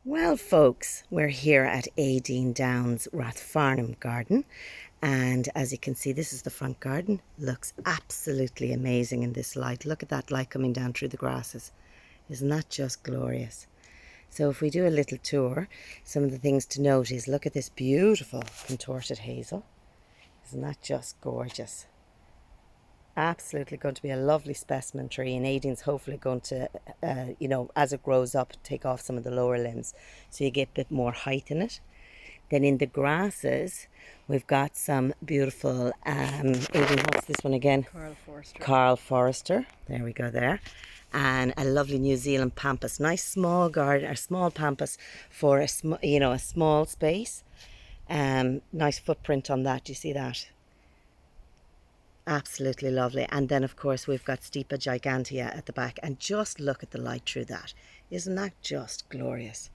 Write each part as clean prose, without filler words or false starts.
Well, folks, we're here at Aideen Downes Rathfarnham garden, and as you can see, this is the front garden. Looks absolutely amazing in this light. Look at that light coming down through the grasses. Isn't that just glorious? So if we do a little tour, some of the things to note is look at this beautiful contorted hazel. Isn't that just gorgeous? Absolutely going to be a lovely specimen tree, and Aideen's hopefully going to, as it grows up, take off some of the lower limbs so you get a bit more height in it. Then in the grasses, we've got some beautiful, Aideen, what's this one again? Carl Forester. There we go there. And a lovely New Zealand pampas. Nice small garden, or small pampas for a small space. Nice footprint on that. Do you see that? Absolutely lovely. And then of course we've got Stipa gigantea at the back, and just look at the light through that. Isn't that just glorious?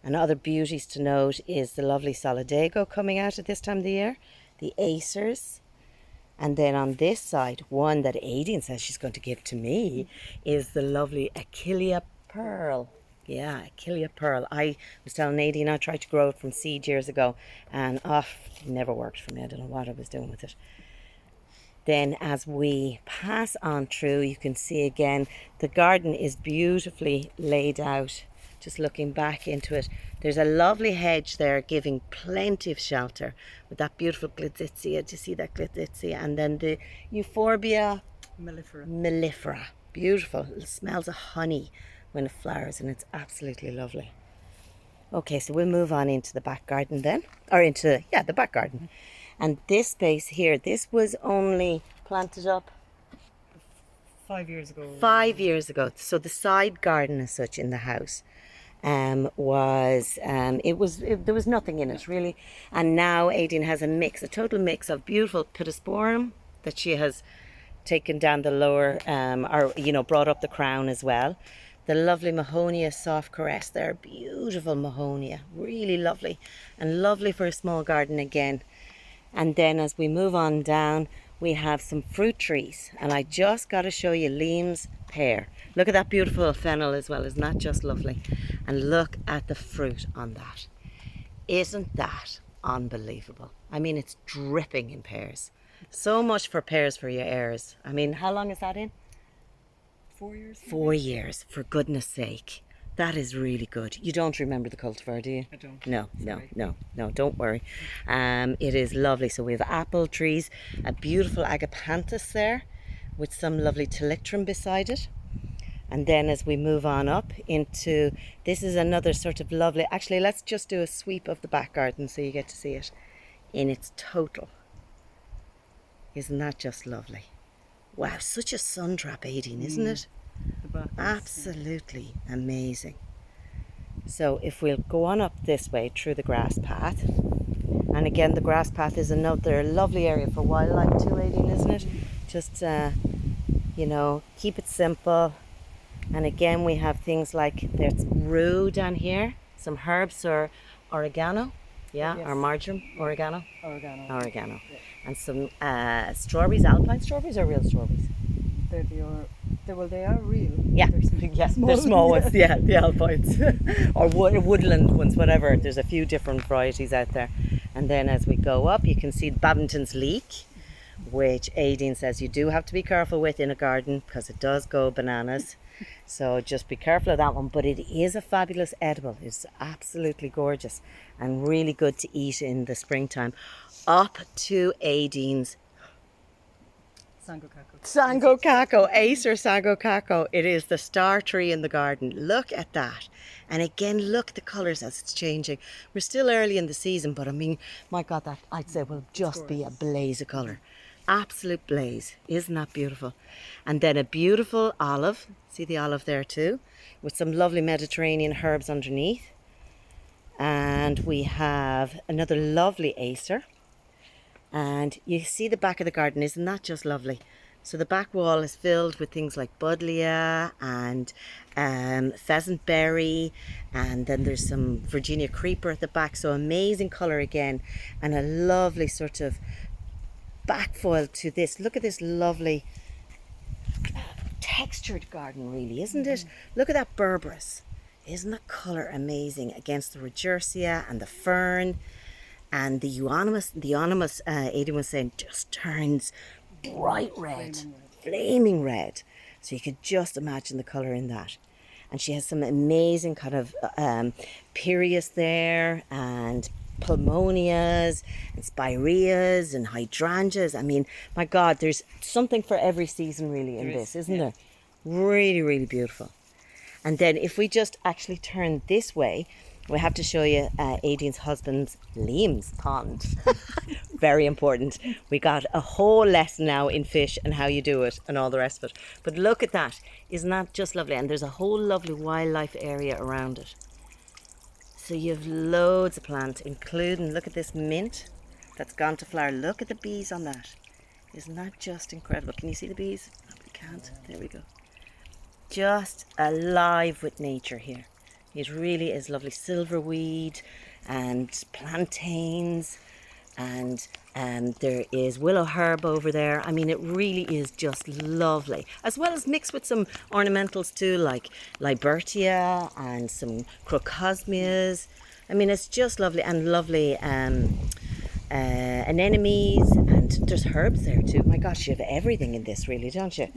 And other beauties to note is the lovely solidago coming out at this time of the year, the acers, and then on this side, one that Aideen says she's going to give to me is the lovely Achillea pearl. Yeah, Achillea pearl. I was telling Aideen I tried to grow it from seed years ago, and it never worked for me. I don't know what I was doing with it. Then as we pass on through, you can see again, the garden is beautifully laid out. Just looking back into it, there's a lovely hedge there giving plenty of shelter with that beautiful glitzitzia. Do you see that glitzitzia? And then the euphorbia mellifera. Beautiful. It smells of honey when it flowers, and it's absolutely lovely. Okay, so we'll move on into the back garden then, or into, the back garden. And this space here, this was only planted up 5 years ago. 5 years ago. So the side garden as such in the house there was nothing in it really. And now Aideen has a total mix of beautiful pittosporum that she has taken down the lower, brought up the crown as well. The lovely Mahonia soft caress there, beautiful Mahonia, really lovely, and lovely for a small garden again. And then as we move on down, we have some fruit trees. And I just got to show you Liam's pear. Look at that beautiful fennel as well. Isn't that just lovely? And look at the fruit on that. Isn't that unbelievable? I mean, it's dripping in pears. So much for pears for your heirs. I mean, how long is that in? 4 years. 4 years, for goodness sake. That is really good. You don't remember the cultivar, do you? I don't. No, don't worry. It is lovely. So we have apple trees, a beautiful agapanthus there with some lovely telictrum beside it. And then as we move on up into, this is another sort of lovely, actually let's just do a sweep of the back garden so you get to see it in its total. Isn't that just lovely? Wow, such a sun trap, Aideen, isn't it? Absolutely amazing. So if we'll go on up this way through the grass path, and again the grass path is another lovely area for wildlife too, Aideen, isn't it? Just keep it simple. And again we have things like there's rue down here, some herbs or oregano, or marjoram, oregano, Yeah. and some strawberries, alpine strawberries or real strawberries? They are real. Yeah, they're small ones. Yeah, the alpines or woodland ones, whatever. There's a few different varieties out there. And then as we go up, you can see Babington's leek, which Aideen says you do have to be careful with in a garden because it does go bananas. So just be careful of that one. But it is a fabulous edible. It's absolutely gorgeous and really good to eat in the springtime. Up to Aideen's Sangokako, Acer Sangokako. It is the star tree in the garden. Look at that. And again, look at the colours as it's changing. We're still early in the season, but I mean, my God, that I'd say will just be a blaze of colour. Absolute blaze. Isn't that beautiful? And then a beautiful olive. See the olive there too, with some lovely Mediterranean herbs underneath. And we have another lovely Acer. And you see the back of the garden, isn't that just lovely? So the back wall is filled with things like buddleia and pheasant berry, and then there's some Virginia creeper at the back. So amazing colour again, and a lovely sort of backfoil to this. Look at this lovely textured garden, really, isn't it? Look at that berberis. Isn't the colour amazing against the regersea and the fern and the euonymus? The euonymus, Aideen was saying, just turns bright red, flaming red. So you could just imagine the colour in that. And she has some amazing kind of Pyrrhus there, and Pulmonias and Spireas and hydrangeas. I mean, my God, there's something for every season really in this, isn't there? Really, really beautiful. And then if we just actually turn this way, we have to show you Aideen's husband's Liam's pond. Very important. We got a whole lesson now in fish and how you do it and all the rest of it. But look at that. Isn't that just lovely? And there's a whole lovely wildlife area around it. So you have loads of plants, including, look at this mint that's gone to flower. Look at the bees on that. Isn't that just incredible? Can you see the bees? No, we can't. There we go. Just alive with nature here. It really is lovely. Silverweed and plantains, and there is willow herb over there. I mean, it really is just lovely, as well as mixed with some ornamentals too, like Libertia and some crocosmias. I mean, it's just lovely, and lovely anemones, and there's herbs there too. My gosh, you have everything in this really, don't you?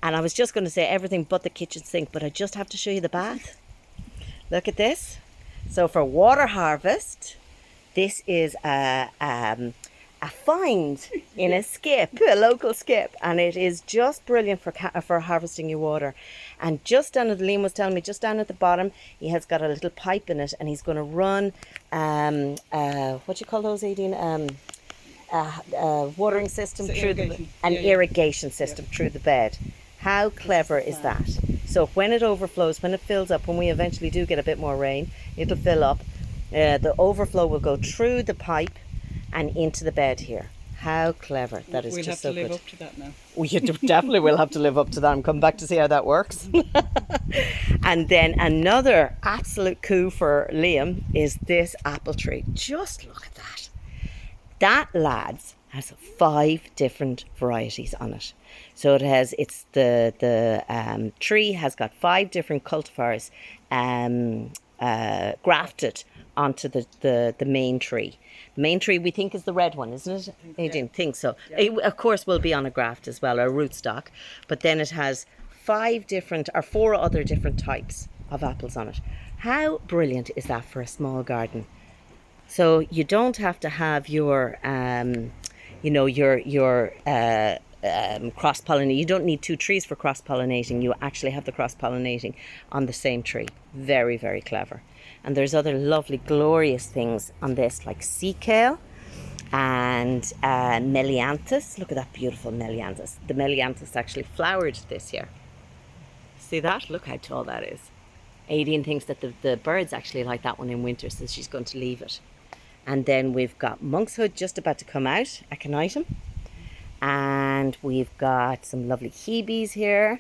And I was just going to say everything but the kitchen sink, but I just have to show you the bath. Look at this. So for water harvest, this is a find in a skip, a local skip, and it is just brilliant for harvesting your water. And just down at, Liam was telling me, just down at the bottom, he has got a little pipe in it, and he's going to run what do you call those, Aideen? Watering system through irrigation system through the bed. How clever is that? So when it overflows, when it fills up, when we eventually do get a bit more rain, it'll fill up. The overflow will go through the pipe and into the bed here. How clever. That is just so good. We'll have to live up to that now. We definitely will have to live up to that. I'm coming back to see how that works. And then another absolute coup for Liam is this apple tree. Just look at that. That, lads, has 5 different varieties on it. So it has, it's the tree has got 5 different cultivars grafted onto the main tree. The main tree, we think, is the red one, isn't it? I didn't think so. Yeah. It, of course, will be on a graft as well, or a rootstock. But then it has 4 other different types of apples on it. How brilliant is that for a small garden? So you don't have to have your, cross-pollinating. You don't need 2 trees for cross-pollinating. You actually have the cross-pollinating on the same tree. Very, very clever. And there's other lovely, glorious things on this, like sea kale and melianthus. Look at that beautiful melianthus. The melianthus actually flowered this year. See that? Look how tall that is. Aideen thinks that the birds actually like that one in winter, so she's going to leave it. And then we've got monkshood just about to come out, aconitum. And we've got some lovely hebes here.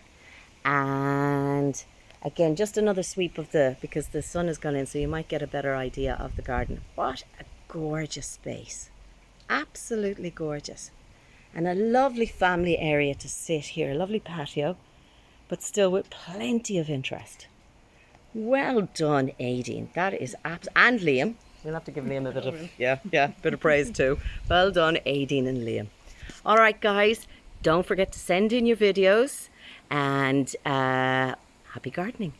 And again, just another sweep of because the sun has gone in, so you might get a better idea of the garden. What a gorgeous space. Absolutely gorgeous. And a lovely family area to sit here. A lovely patio, but still with plenty of interest. Well done, Aideen. That is and Liam. We'll have to give Liam a bit of bit of praise too. Well done, Aideen and Liam. All right, guys, don't forget to send in your videos, and happy gardening.